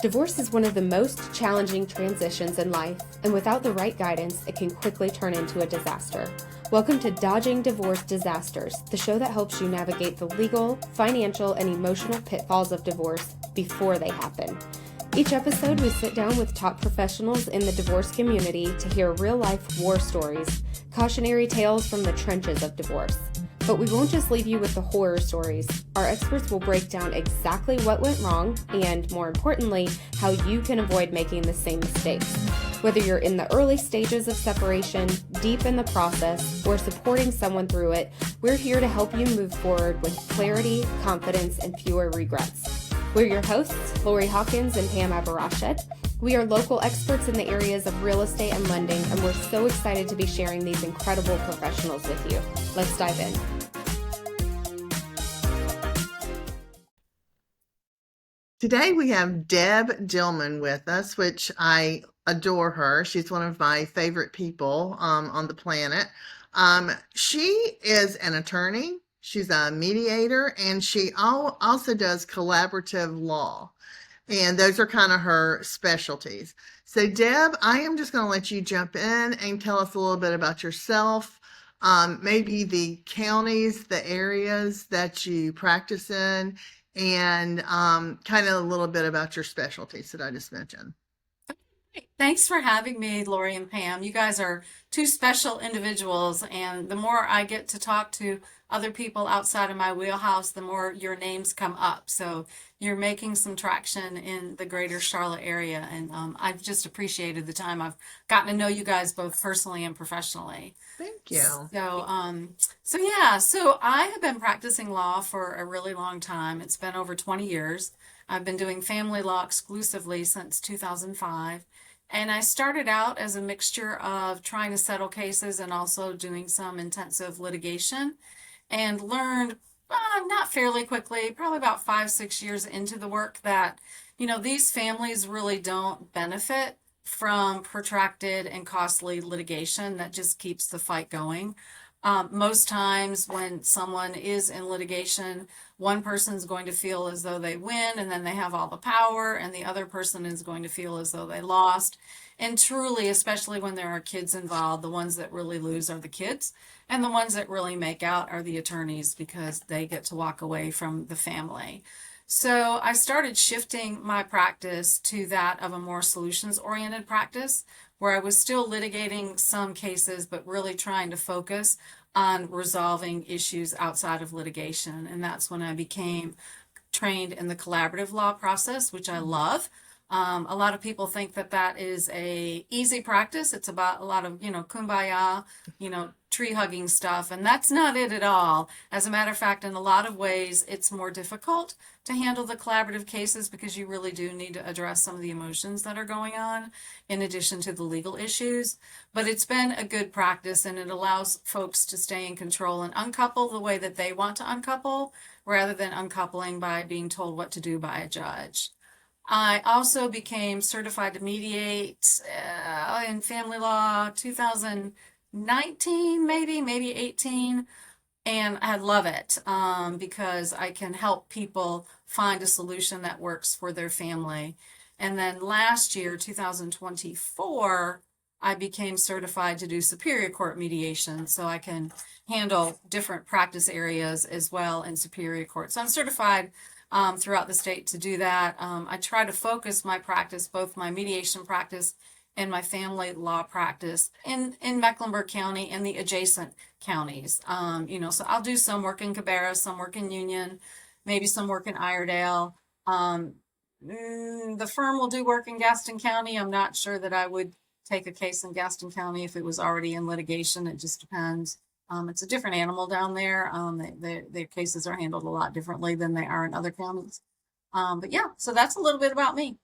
Divorce is one of the most challenging transitions in life, and without the right guidance, it can quickly turn into a disaster. Welcome to Dodging Divorce Disasters, the show that helps you navigate the legal, financial, and emotional pitfalls of divorce before they happen. Each episode, we sit down with top professionals in the divorce community to hear real-life war stories, cautionary tales from the trenches of divorce. But we won't just leave you with the horror stories. Our experts will break down exactly what went wrong and, more importantly, how you can avoid making the same mistakes. Whether you're in the early stages of separation, deep in the process, or supporting someone through it, we're here to help you move forward with clarity, confidence, and fewer regrets. We're your hosts, Lori Hawkins and Pam Abarashed. We are local experts in the areas of real estate and lending, and we're so excited to be sharing these incredible professionals with you. Let's dive in. Today we have Deb Dilman with us, which I adore her. She's one of my favorite people on the planet. She is an attorney. She's a mediator, and she also does collaborative law. And those are kind of her specialties. So, Deb, I am just going to let you jump in and tell us a little bit about yourself, maybe the counties, the areas that you practice in, and kind of a little bit about your specialties that I just mentioned. Thanks for having me, Lori and Pam. You guys are two special individuals, and the more I get to talk to other people outside of my wheelhouse, the more your names come up. So you're making some traction in the greater Charlotte area, and I've just appreciated the time I've gotten to know you guys both personally and professionally. Thank you. So I have been practicing law for a really long time. It's been over 20 years. I've been doing family law exclusively since 2005. And I started out as a mixture of trying to settle cases and also doing some intensive litigation, and learned not fairly quickly, probably about 5, 6 years into the work, that, these families really don't benefit from protracted and costly litigation that just keeps the fight going. Most times when someone is in litigation, one person's going to feel as though they win and then they have all the power, and the other person is going to feel as though they lost. And truly, especially when there are kids involved, the ones that really lose are the kids, and the ones that really make out are the attorneys, because they get to walk away from the family. So I started shifting my practice to that of a more solutions-oriented practice, where I was still litigating some cases, but really trying to focus on resolving issues outside of litigation. And that's when I became trained in the collaborative law process, which I love. A lot of people think that that is a easy practice. It's about a lot of, kumbaya, tree hugging stuff, and that's not it at all. As a matter of fact, in a lot of ways, it's more difficult to handle the collaborative cases, because you really do need to address some of the emotions that are going on in addition to the legal issues. But it's been a good practice, and it allows folks to stay in control and uncouple the way that they want to uncouple, rather than uncoupling by being told what to do by a judge. I also became certified to mediate in family law 2019, maybe 18. And I love it because I can help people find a solution that works for their family. And then last year, 2024, I became certified to do superior court mediation, so I can handle different practice areas as well in superior court. So I'm certified throughout the state to do that. I try to focus my practice, both my mediation practice and my family law practice, in Mecklenburg County and the adjacent counties. So I'll do some work in Cabarrus, some work in Union, maybe some work in Iredale. The firm will do work in Gaston County. I'm not sure that I would take a case in Gaston County if it was already in litigation. It just depends. It's a different animal down there. Their cases are handled a lot differently than they are in other counties. So that's a little bit about me.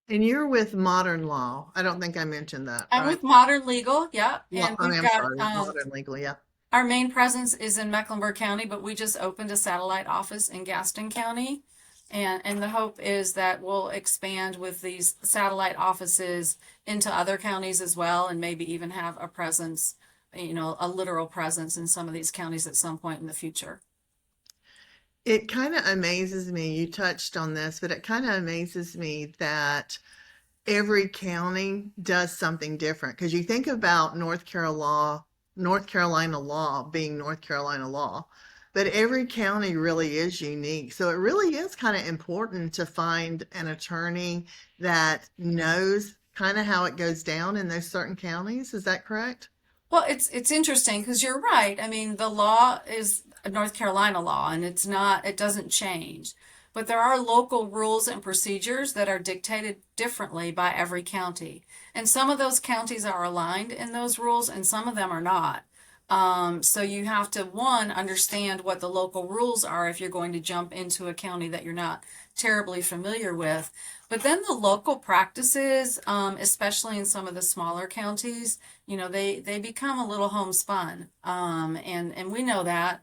And you're with Modern Law. I don't think I mentioned that. I'm with Modern Legal, yeah. And we've I'm got sorry, Modern Legal, yeah. our main presence is in Mecklenburg County, but we just opened a satellite office in Gaston County. And the hope is that we'll expand with these satellite offices into other counties as well, and maybe even have a presence, a literal presence in some of these counties at some point in the future. It kind of amazes me, you touched on this, but it kind of amazes me that every county does something different. Because you think about North Carolina law being North Carolina law, but every county really is unique. So it really is kind of important to find an attorney that knows kind of how it goes down in those certain counties. Is that correct? Well, it's interesting because you're right. I mean, the law is a North Carolina law and it doesn't change. But there are local rules and procedures that are dictated differently by every county. And some of those counties are aligned in those rules and some of them are not. So you have to, one, understand what the local rules are if you're going to jump into a county that you're not terribly familiar with. But then the local practices, especially in some of the smaller counties, they become a little homespun. And we know that.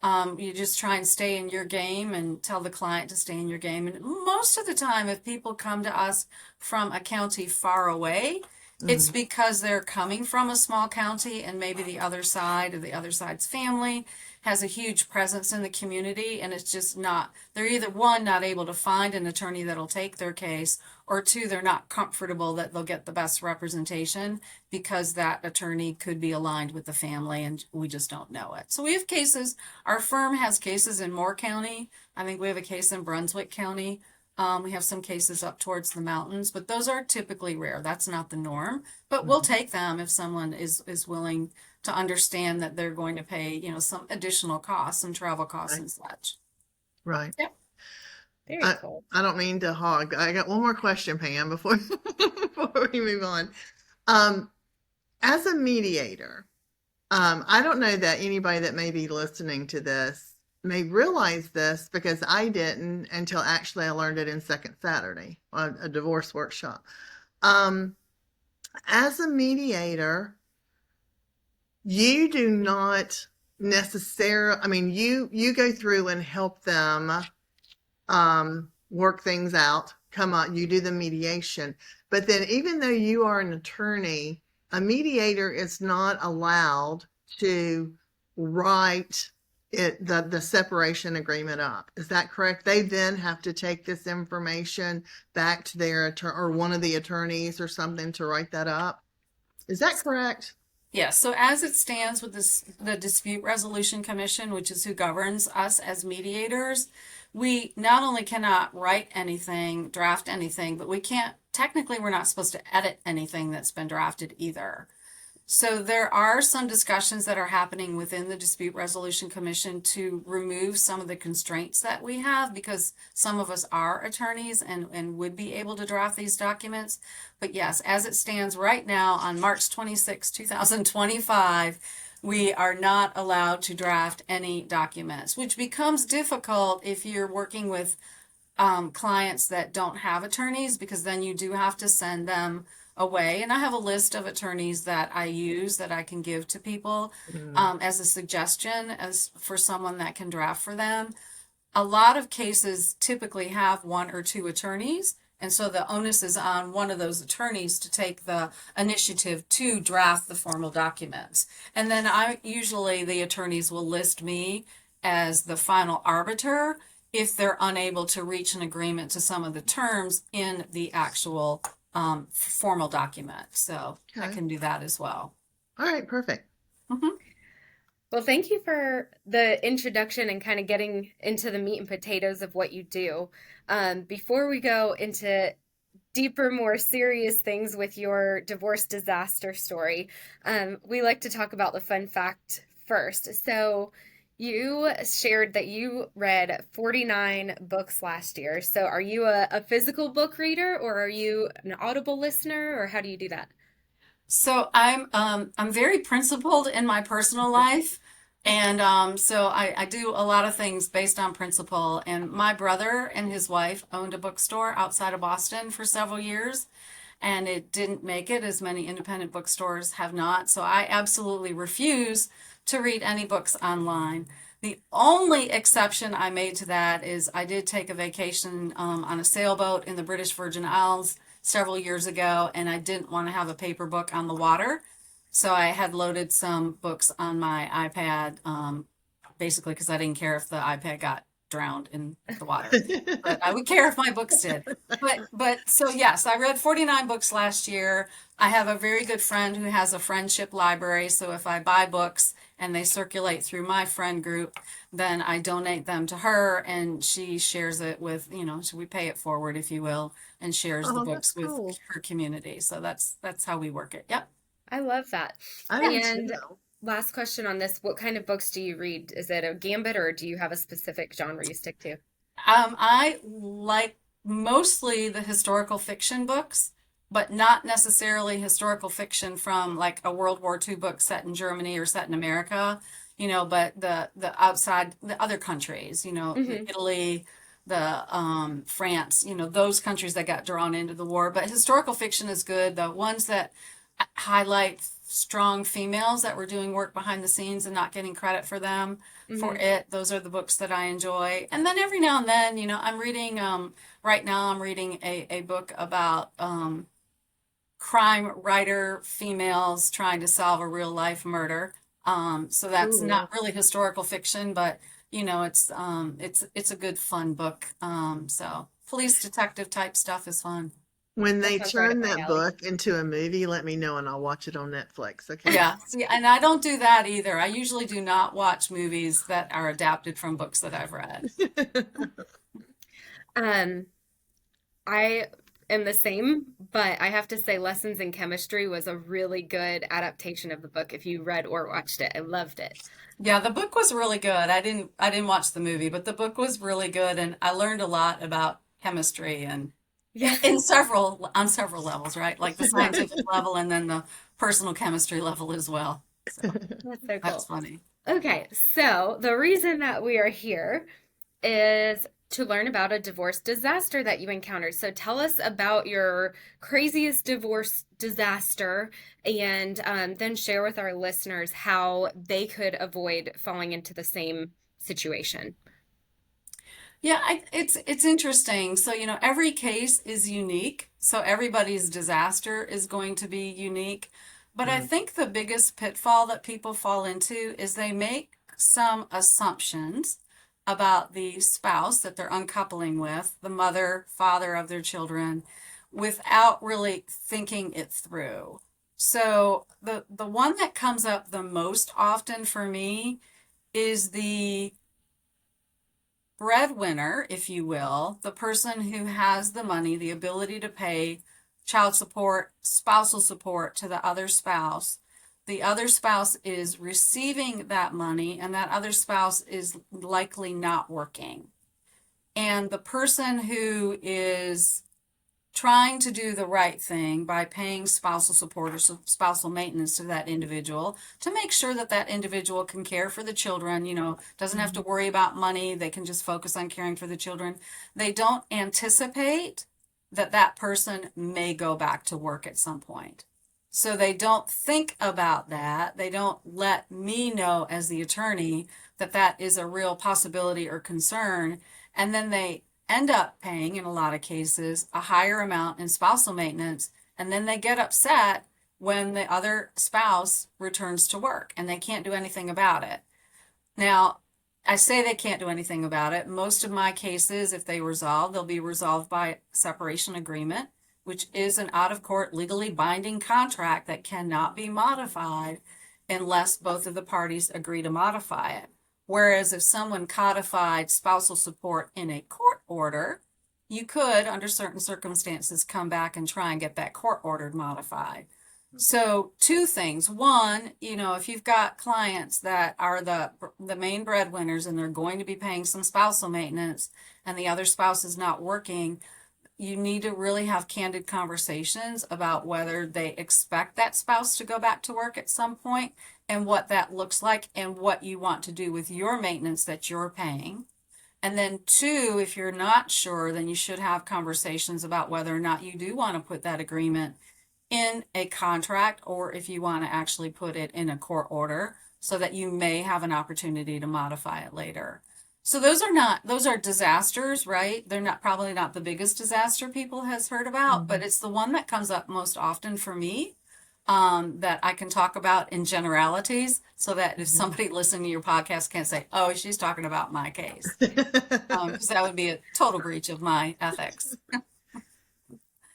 You just try and stay in your game and tell the client to stay in your game. And most of the time, if people come to us from a county far away, it's Mm, because they're coming from a small county and maybe the other side or the other side's family has a huge presence in the community and it's just not, they're either one, not able to find an attorney that'll take their case, or two, they're not comfortable that they'll get the best representation because that attorney could be aligned with the family and we just don't know it. So we have cases, our firm has cases in Moore County. I think we have a case in Brunswick County. We have some cases up towards the mountains, but those are typically rare. That's not the norm. But we'll mhm. take them if someone is willing to understand that they're going to pay, some additional costs, some travel costs Right, and such. right. Yep. Very I, cool. I don't mean to hog. I got one more question, Pam, before before we move on. Um, as a mediator, I don't know that anybody that may be listening to this may realize this because I didn't until actually I learned it in Second Saturday on a divorce workshop. Um, as a mediator, you do not necessarily, I mean, you go through and help them work things out, come on, you do the mediation. But then, even though you are an attorney, a mediator is not allowed to write the separation agreement up. Is that correct? They then have to take this information back to their attorney or one of the attorneys or something to write that up. Is that correct? Yes, so as it stands with the Dispute Resolution Commission, which is who governs us as mediators, we not only cannot write anything, draft anything, but technically, we're not supposed to edit anything that's been drafted either. So there are some discussions that are happening within the Dispute Resolution Commission to remove some of the constraints that we have because some of us are attorneys and would be able to draft these documents. But yes, as it stands right now on March 26, 2025, we are not allowed to draft any documents, which becomes difficult if you're working with clients that don't have attorneys because then you do have to send them away. And I have a list of attorneys that I use that I can give to people Mm, as a suggestion as for someone that can draft for them. A lot of cases typically have one or two attorneys. And so the onus is on one of those attorneys to take the initiative to draft the formal documents. And then the attorneys will list me as the final arbiter if they're unable to reach an agreement to some of the terms in the actual formal document. So I okay. can do that as well. All right. Perfect. Mhm. Well, thank you for the introduction and kind of getting into the meat and potatoes of what you do. Before we go into deeper, more serious things with your divorce disaster story, we like to talk about the fun fact first. So, you shared that you read 49 books last year. So, are you a physical book reader or are you an audible listener or how do you do that? So I'm very principled in my personal life. And so I do a lot of things based on principle. And my brother and his wife owned a bookstore outside of Boston for several years, and it didn't make it, as many independent bookstores have not. So I absolutely refuse to read any books online. The only exception I made to that is I did take a vacation on a sailboat in the British Virgin Isles several years ago, and I didn't want to have a paper book on the water. So I had loaded some books on my iPad, basically because I didn't care if the iPad got drowned in the water. But I would care if my books did. But so yes, I read 49 books last year. I have a very good friend who has a friendship library. So if I buy books and they circulate through my friend group, then I donate them to her and she shares it with, so we pay it forward, if you will, and shares the Oh, that's books with cool. her community. So that's how we work it. Yep. I love that. I do And too. last question on this, what kind of books do you read? Is it a gambit or do you have a specific genre you stick to? I like mostly the historical fiction books, but not necessarily historical fiction from like a World War II book set in Germany or set in America, but the outside the other countries, Hmm. Italy, the France, those countries that got drawn into the war. But historical fiction is good. The ones that highlight strong females that were doing work behind the scenes and not getting credit for them for Hmm. it. Those are the books that I enjoy. And then every now and then, I'm reading, right now I'm reading a book about crime writer females trying to solve a real life murder. So that's not Ooh. really historical fiction, but it's a good fun book. So police detective type stuff is fun. When That they sounds right up turn my that alley. book into a movie, let me know and I'll watch it on Netflix. Okay. Yeah, see, and I don't do that either. I usually do not watch movies that are adapted from books that I've read. Um, I am the same, but I have to say Lessons in Chemistry was a really good adaptation of the book if you read or watched it. I loved it. Yeah, the book was really good. I didn't watch the movie, but the book was really good and I learned a lot about chemistry and Yeah, in several on several levels, right? Like the scientific level and then the personal chemistry level as well. So that's so that's cool. funny. Okay, so the reason that we are here is to learn about a divorce disaster that you encountered. So tell us about your craziest divorce disaster and then share with our listeners how they could avoid falling into the same situation. Yeah, it's interesting. So, every case is unique. So everybody's disaster is going to be unique. But I Mm. think the biggest pitfall that people fall into is they make some assumptions about the spouse that they're uncoupling with, the mother, father of their children, without really thinking it through. So the one that comes up the most often for me is the breadwinner, if you will, the person who has the money, the ability to pay child support, spousal support to the other spouse. The other spouse is receiving that money, and that other spouse is likely not working. And the person who is trying to do the right thing by paying spousal support or spousal maintenance to that individual to make sure that that individual can care for the children, doesn't have to Mhm. worry about money. They can just focus on caring for the children. They don't anticipate that that person may go back to work at some point. So they don't think about that. They don't let me know as the attorney that that is a real possibility or concern. And then they end up paying, in a lot of cases, a higher amount in spousal maintenance, and then they get upset when the other spouse returns to work and they can't do anything about it. Now, I say they can't do anything about it. Most of my cases, if they resolve, they'll be resolved by separation agreement, which is an out of court legally binding contract that cannot be modified unless both of the parties agree to modify it. Whereas if someone codified spousal support in a court order, you could, under certain circumstances, come back and try and get that court order modified. So two things. One, if you've got clients that are the main breadwinners and they're going to be paying some spousal maintenance and the other spouse is not working, you need to really have candid conversations about whether they expect that spouse to go back to work at some point and what that looks like and what you want to do with your maintenance that you're paying. And then two, if you're not sure, then you should have conversations about whether or not you do want to put that agreement in a contract or if you want to actually put it in a court order so that you may have an opportunity to modify it later. So those are disasters, right? They're not probably not the biggest disaster people has heard about, but Mhm. it's the one that comes up most often for me that I can talk about in generalities so that if Mhm. somebody listening to your podcast can't say, oh, she's talking about my case, because that would be a total breach of my ethics.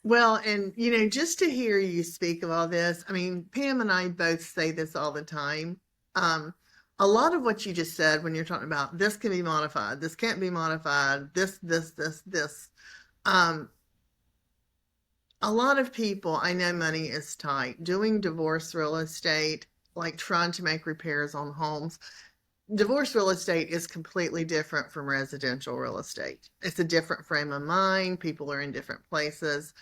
Well, and just to hear you speak of all this, I mean, Pam and I both say this all the time. Um, a lot of what you just said when you're talking about this can be modified, this can't be modified, this. Um, a lot of people, I know money is tight. Doing divorce real estate, like trying to make repairs on homes, divorce real estate is completely different from residential real estate. It's a different frame of mind. People are in different places.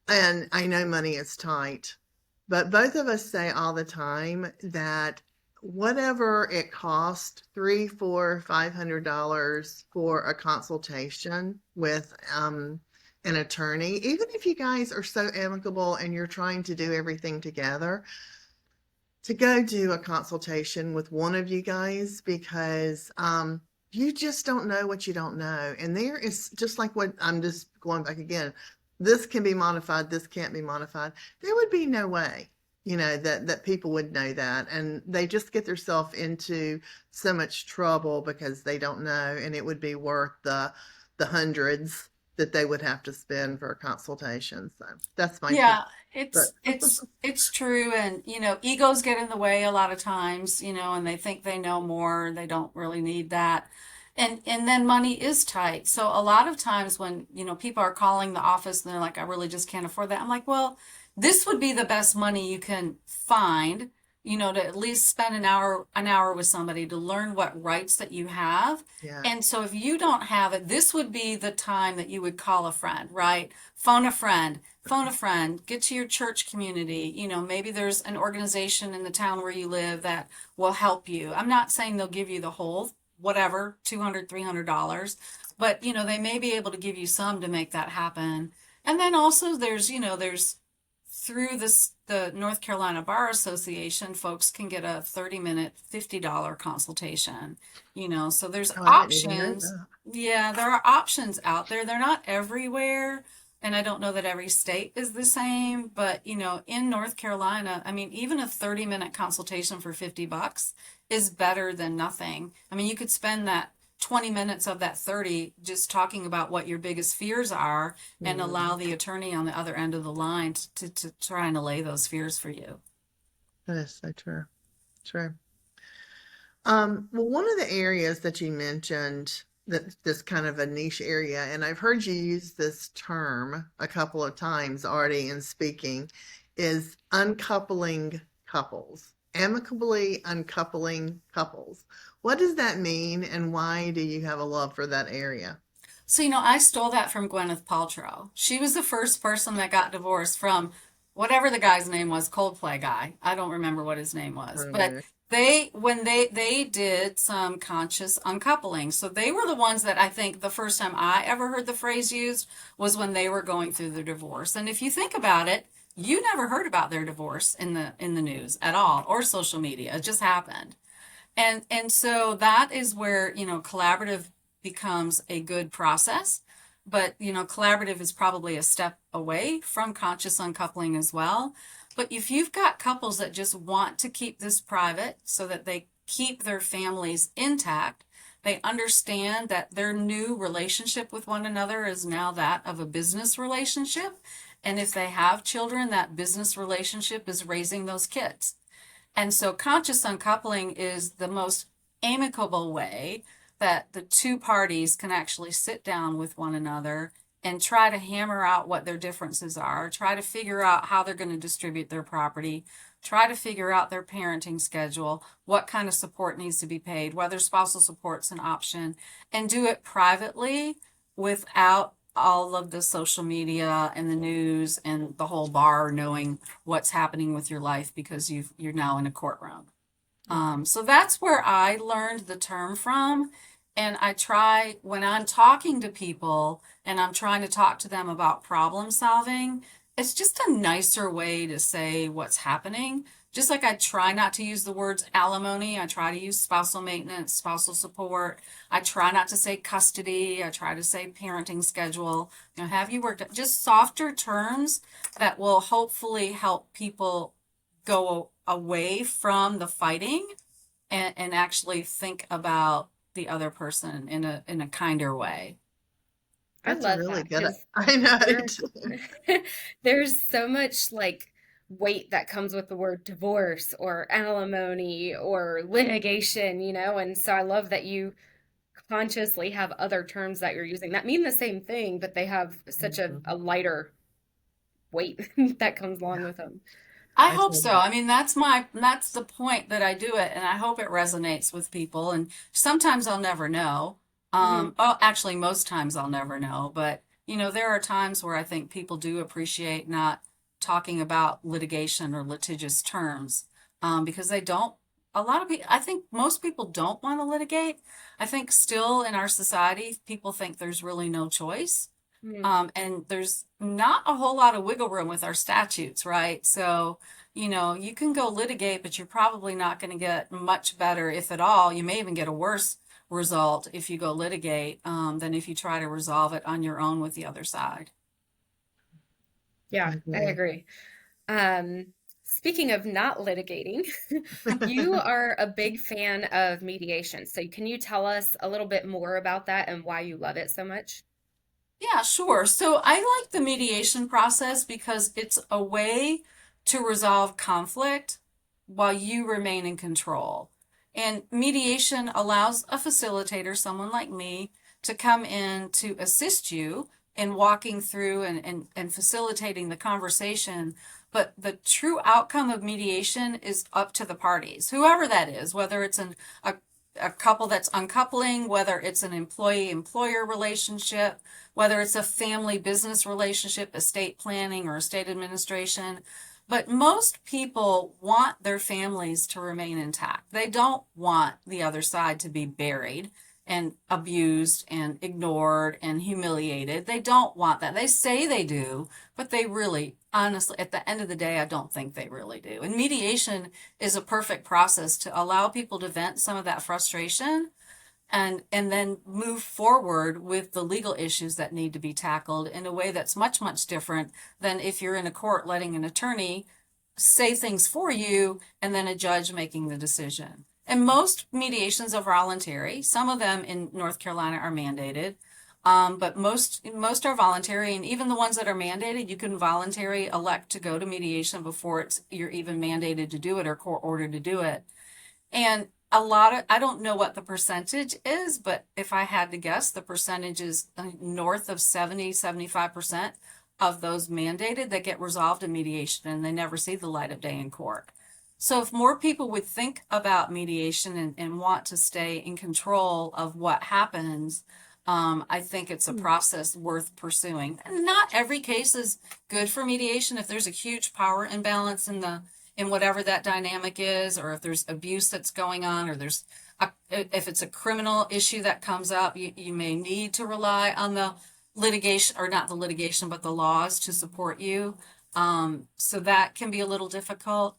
And I know money is tight, but both of us say all the time that whatever it costs, three, four, $500 for a consultation with an attorney, even if you guys are so amicable and you're trying to do everything together, to go do a consultation with one of you guys because you just don't know what you don't know. And there is just like what I'm just going back again. This can be modified. This can't be modified. There would be no way, that people would know that. And they just get themselves into so much trouble because they don't know. And it would be worth the hundreds that they would have to spend for a consultation. So that's my two. Yeah, But it's true, and egos get in the way a lot of times, and they think they know more, they don't really need that. And then money is tight. So a lot of times when, people are calling the office and they're like, I really just can't afford that. I'm like, well, this would be the best money you can find, to at least spend an hour with somebody to learn what rights that you have. yeah. And so if you don't have it, this would be the time that you would call a friend, right? Phone a friend, get to your church community. Maybe there's an organization in the town where you live that will help you. I'm not saying they'll give you the whole whatever, $200, $300, but they may be able to give you some to make that happen. And then also there's through the North Carolina Bar Association, folks can get a 30-minute, $50 consultation. So there's Oh, I didn't even know options. that. Yeah, there are options out there. They're not everywhere. And I don't know that every state is the same, but in North Carolina, I mean, even a 30-minute consultation for $50 is better than nothing. I mean, you could spend that 20 minutes of that 30 just talking about what your biggest fears are and allow Mhm. the attorney on the other end of the line to try and allay those fears for you. That is so true. True. Well, one of the areas that you mentioned that this kind of a niche area, and I've heard you use this term a couple of times already in speaking, is uncoupling couples, amicably uncoupling couples. What does that mean, and why do you have a love for that area? So, I stole that from Gwyneth Paltrow. She was the first person that got divorced from whatever the guy's name was, Coldplay guy. I don't remember what his name was, but Okay. when they did some conscious uncoupling. So they were the ones that I think the first time I ever heard the phrase used was when they were going through the divorce. And if you think about it, you never heard about their divorce in the news at all or social media. It just happened. And so that is where, collaborative becomes a good process. But, collaborative is probably a step away from conscious uncoupling as well. But if you've got couples that just want to keep this private so that they keep their families intact, they understand that their new relationship with one another is now that of a business relationship. And if they have children, that business relationship is raising those kids. And so conscious uncoupling is the most amicable way that the two parties can actually sit down with one another and try to hammer out what their differences are, try to figure out how they're going to distribute their property, try to figure out their parenting schedule, what kind of support needs to be paid, whether spousal support's an option, and do it privately without all of the social media and the news and the whole bar knowing what's happening with your life because you're now in a courtroom. Right. So that's where I learned the term from. And I try when I'm talking to people and I'm trying to talk to them about problem solving, it's just a nicer way to say what's happening. Just like I try not to use the words alimony, I try to use spousal maintenance, spousal support. I try not to say custody. I try to say parenting schedule. Have you worked at just softer terms that will hopefully help people go away from the fighting and actually think about the other person in a kinder way. I That's a love really that good. because I know. I do there too. there's so much like weight that comes with the word divorce or alimony or litigation, and so I love that you consciously have other terms that you're using that mean the same thing, but they have such a Mhm. lighter weight that comes Yeah, along with them. I I hope totally so. I mean, that's the point that I do it, and I hope it resonates with people. And sometimes I'll never know. Hmm. Oh, actually, most times I'll never know. But there are times where I think people do appreciate not talking about litigation or litigious terms, because they don't. A lot of people, I think most people don't want to litigate. I think still in our society, people think there's really no choice. Hmm. And there's not a whole lot of wiggle room with our statutes, right? So, you can go litigate, but you're probably not going to get much better, if at all. You may even get a worse result if you go litigate, than if you try to resolve it on your own with the other side. Yeah, I agree. agree. Um, Speaking of not litigating, you are a big fan of mediation. So can you tell us a little bit more about that and why you love it so much? Yeah, sure. So I like the mediation process because it's a way to resolve conflict while you remain in control. And mediation allows a facilitator, someone like me, to come in to assist you in walking through and facilitating the conversation. But the true outcome of mediation is up to the parties, whoever that is, whether it's a couple that's uncoupling, whether it's an employee-employer relationship, whether it's a family business relationship, estate planning, or estate administration. But most people want their families to remain intact. They don't want the other side to be buried and abused and ignored and humiliated. They don't want that. They say they do, but they really, honestly, at the end of the day, I don't think they really do. And mediation is a perfect process to allow people to vent some of that frustration and then move forward with the legal issues that need to be tackled in a way that's much, much different than if you're in a court letting an attorney say things for you and then a judge making the decision. And most mediations are voluntary. Some of them in North Carolina are mandated. But most are voluntary, and even the ones that are mandated, you can voluntarily elect to go to mediation before you're even mandated to do it or court ordered to do it. And I don't know what the percentage is, but if I had to guess, the percentage is north of 75% of those mandated that get resolved in mediation and they never see the light of day in court. So if more people would think about mediation and want to stay in control of what happens, I think it's a process worth pursuing. And not every case is good for mediation. If there's a huge power imbalance in whatever that dynamic is, or if there's abuse that's going on, or if it's a criminal issue that comes up, you may need to rely on the litigation, or not the litigation, but the laws to support you. So that can be a little difficult.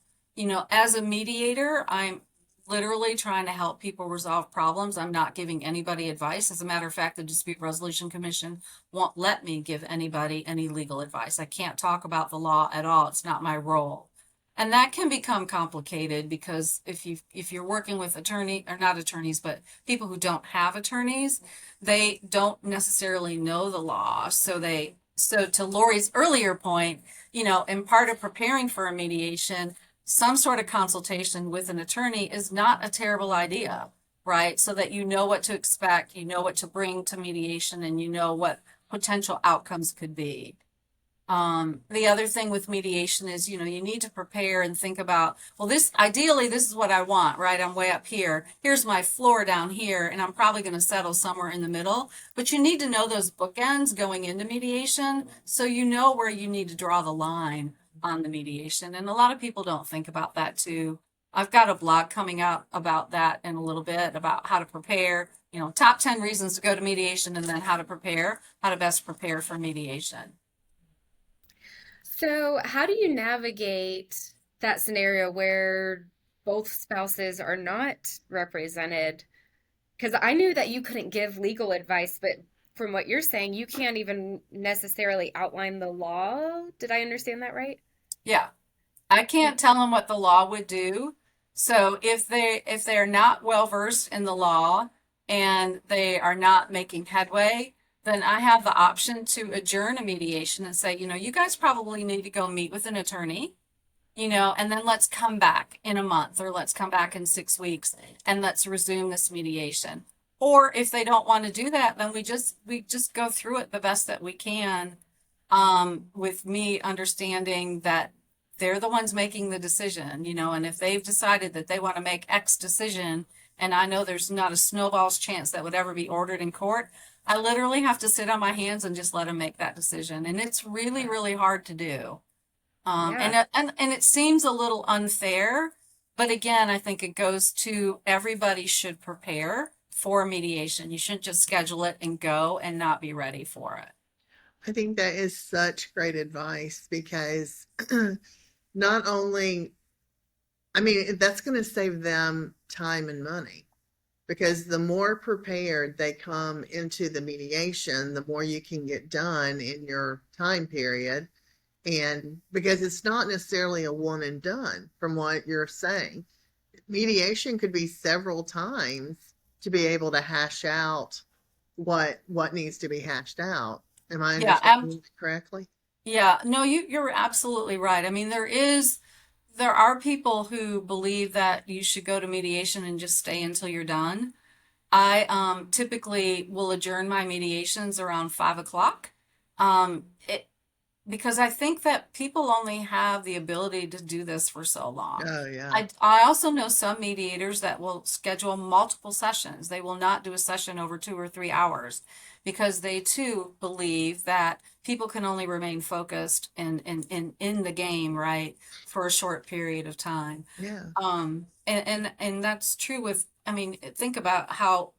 As a mediator, I'm literally trying to help people resolve problems. I'm not giving anybody advice. As a matter of fact, the Dispute Resolution Commission won't let me give anybody any legal advice. I can't talk about the law at all. It's not my role. And that can become complicated because if you're working with attorney or not attorneys, but people who don't have attorneys, they don't necessarily know the law. So to Lori's earlier point, in part of preparing for a mediation, some sort of consultation with an attorney is not a terrible idea, right? So that you know what to expect, you know what to bring to mediation, and you know what potential outcomes could be. The other thing with mediation is, you need to prepare and think about, well, ideally, this is what I want, right? I'm way up here. Here's my floor down here, and I'm probably going to settle somewhere in the middle. But you need to know those bookends going into mediation so you know where you need to draw the line on the mediation. And a lot of people don't think about that too. I've got a blog coming out about that in a little bit, about how to prepare, top 10 reasons to go to mediation, and then how to best prepare for mediation. So, how do you navigate that scenario where both spouses are not represented? Because I knew that you couldn't give legal advice, but from what you're saying, you can't even necessarily outline the law. Did I understand that right? Yeah. I can't tell them what the law would do. So if they're not well versed in the law and they are not making headway, then I have the option to adjourn a mediation and say, you guys probably need to go meet with an attorney, and then let's come back in a month or let's come back in 6 weeks and let's resume this mediation. Or if they don't want to do that, then we just go through it the best that we can, with me understanding that they're the ones making the decision, and if they've decided that they want to make X decision, and I know there's not a snowball's chance that would ever be ordered in court, I literally have to sit on my hands and just let them make that decision. And it's really, really hard to do. Yeah. And it seems a little unfair, but again, I think it goes to everybody should prepare for mediation. You shouldn't just schedule it and go and not be ready for it. I think that is such great advice because not only, I mean, that's going to save them time and money because the more prepared they come into the mediation, the more you can get done in your time period. And because it's not necessarily a one and done from what you're saying, mediation could be several times to be able to hash out what needs to be hashed out. Am I Yeah, understanding it correctly? yeah, no, you're absolutely right. I mean, there are people who believe that you should go to mediation and just stay until you're done. I typically will adjourn my mediations around 5 o'clock. It because I think that people only have the ability to do this for so long. Oh yeah. I also know some mediators that will schedule multiple sessions. They will not do a session over 2 or 3 hours because they too believe that people can only remain focused in the game, right, for a short period of time. Yeah. And that's true with, I mean, think about how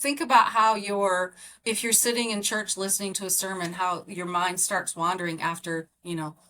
if you're sitting in church listening to a sermon, how your mind starts wandering after,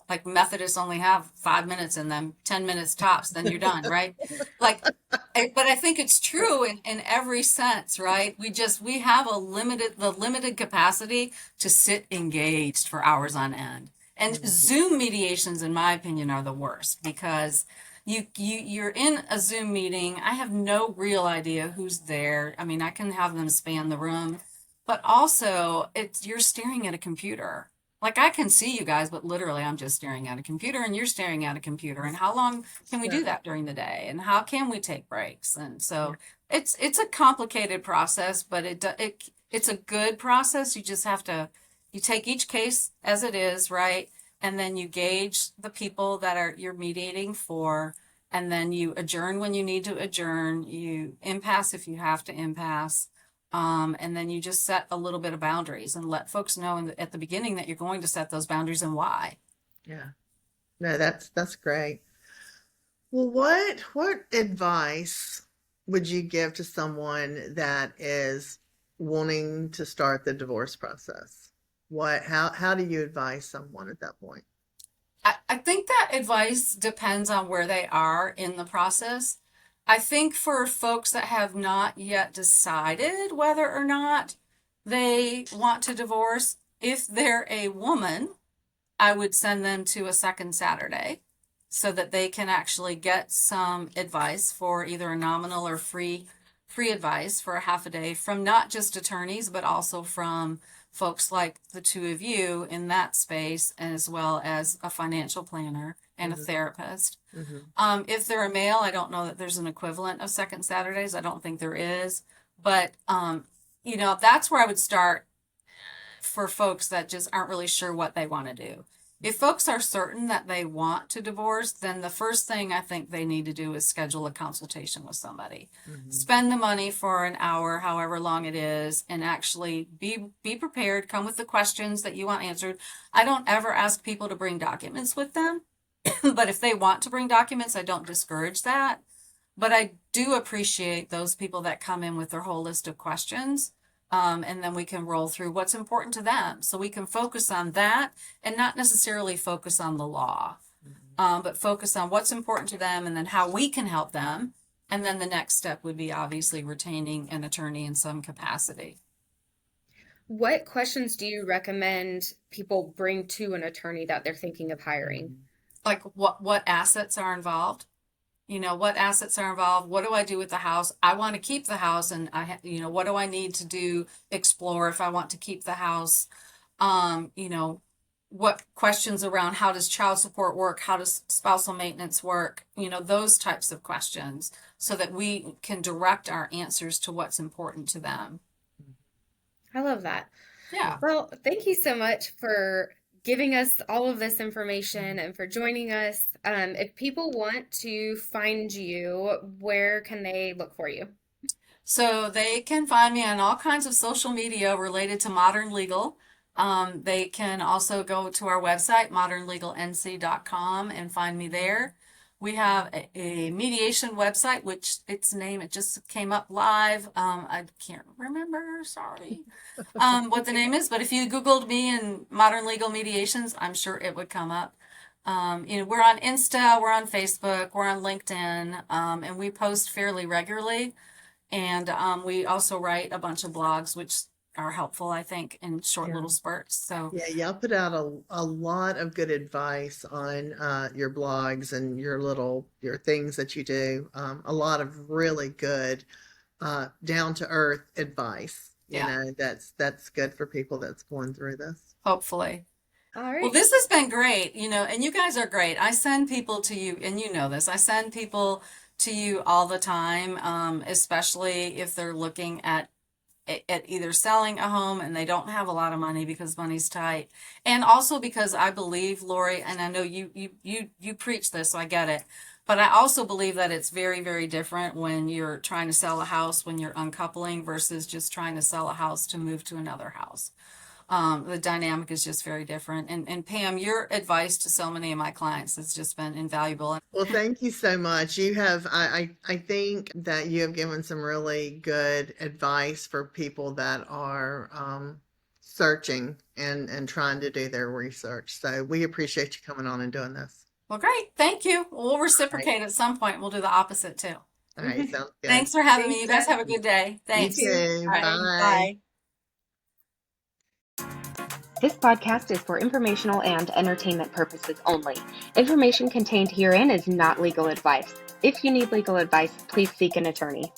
like Methodists only have 5 minutes in them, 10 minutes tops, then you're done, right? Like, but I think it's true in every sense, right? We have the limited capacity to sit engaged for hours on end. And Mhm. Zoom mediations, in my opinion, are the worst because you're in a Zoom meeting. I have no real idea who's there. I mean, I can have them span the room, but also you're staring at a computer. Like I can see you guys, but literally I'm just staring at a computer and you're staring at a computer. And how long can we do Right. that during the day? And how can we take breaks? And Yeah. so it's a complicated process, but it's a good process. You take each case as it is, right? And then you gauge the people that you're mediating for, and then you adjourn when you need to adjourn, you impasse if you have to impasse, and then you just set a little bit of boundaries and let folks know at the beginning that you're going to set those boundaries and why. Yeah. No, that's great. Well, what advice would you give to someone that is wanting to start the divorce process? How do you advise someone at that point? I think that advice depends on where they are in the process. I think for folks that have not yet decided whether or not they want to divorce, if they're a woman, I would send them to a second Saturday so that they can actually get some advice for either a nominal or free advice for a half a day from not just attorneys, but also from folks like the two of you in that space, as well as a financial planner and a Hmm. therapist. Hmm. If they're a male, I don't know that there's an equivalent of second Saturdays. I don't think there is, but that's where I would start for folks that just aren't really sure what they want to do. If folks are certain that they want to divorce, then the first thing I think they need to do is schedule a consultation with somebody. Hmm. Spend the money for an hour, however long it is, and actually be prepared, come with the questions that you want answered. I don't ever ask people to bring documents with them, but if they want to bring documents, I don't discourage that. But I do appreciate those people that come in with their whole list of questions. And then we can roll through what's important to them. So we can focus on that and not necessarily focus on the law, but focus on what's important to them and then how we can help them. And then the next step would be obviously retaining an attorney in some capacity. What questions do you recommend people bring to an attorney that they're thinking of hiring? like what assets are involved. What assets are involved? What do I do with the house? I want to keep the house, and what do I need to do, explore if I want to keep the house? Um, you know, what questions around how does child support work? How does spousal maintenance work? Those types of questions so that we can direct our answers to what's important to them. I love that. Yeah. Well, thank you so much for giving us all of this information and for joining us. If people want to find you, where can they look for you? So they can find me on all kinds of social media related to modern legal. They can also go to our website, modernlegalnc.com, and find me there. We have a mediation website, which it just came up live. I can't remember, sorry, what the name is, but if you Googled me and modern legal mediations, I'm sure it would come up. We're on Insta, we're on Facebook, we're on LinkedIn, and we post fairly regularly. And we also write a bunch of blogs, which are helpful, I think, in short Yeah. little spurts. So Yeah, y'all put out a lot of good advice on your blogs and your things that you do. A lot of really good down to earth advice. yeah, That's good for people that's going through this. hopefully. All Well, right. this has been great, and you guys are great. I send people to you, and you know this. I send people to you all the time, especially if they're looking at either selling a home and they don't have a lot of money because money's tight, and also because I believe, Lori, and I know you preach this, so I get it, but I also believe that it's very, very different when you're trying to sell a house when you're uncoupling versus just trying to sell a house to move to another house. The dynamic is just very different. And Pam, your advice to so many of my clients has just been invaluable. Well, thank you so much. I think that you have given some really good advice for people that are searching and trying to do their research. So we appreciate you coming on and doing this. Well, great. Thank you. We'll All right. reciprocate at some point. We'll do the opposite too. All right. Sounds good. Thanks for having Thanks, me. You guys Deb. have a good day. You Thanks. too. All right. Bye. Bye. This podcast is for informational and entertainment purposes only. Information contained herein is not legal advice. If you need legal advice, please seek an attorney.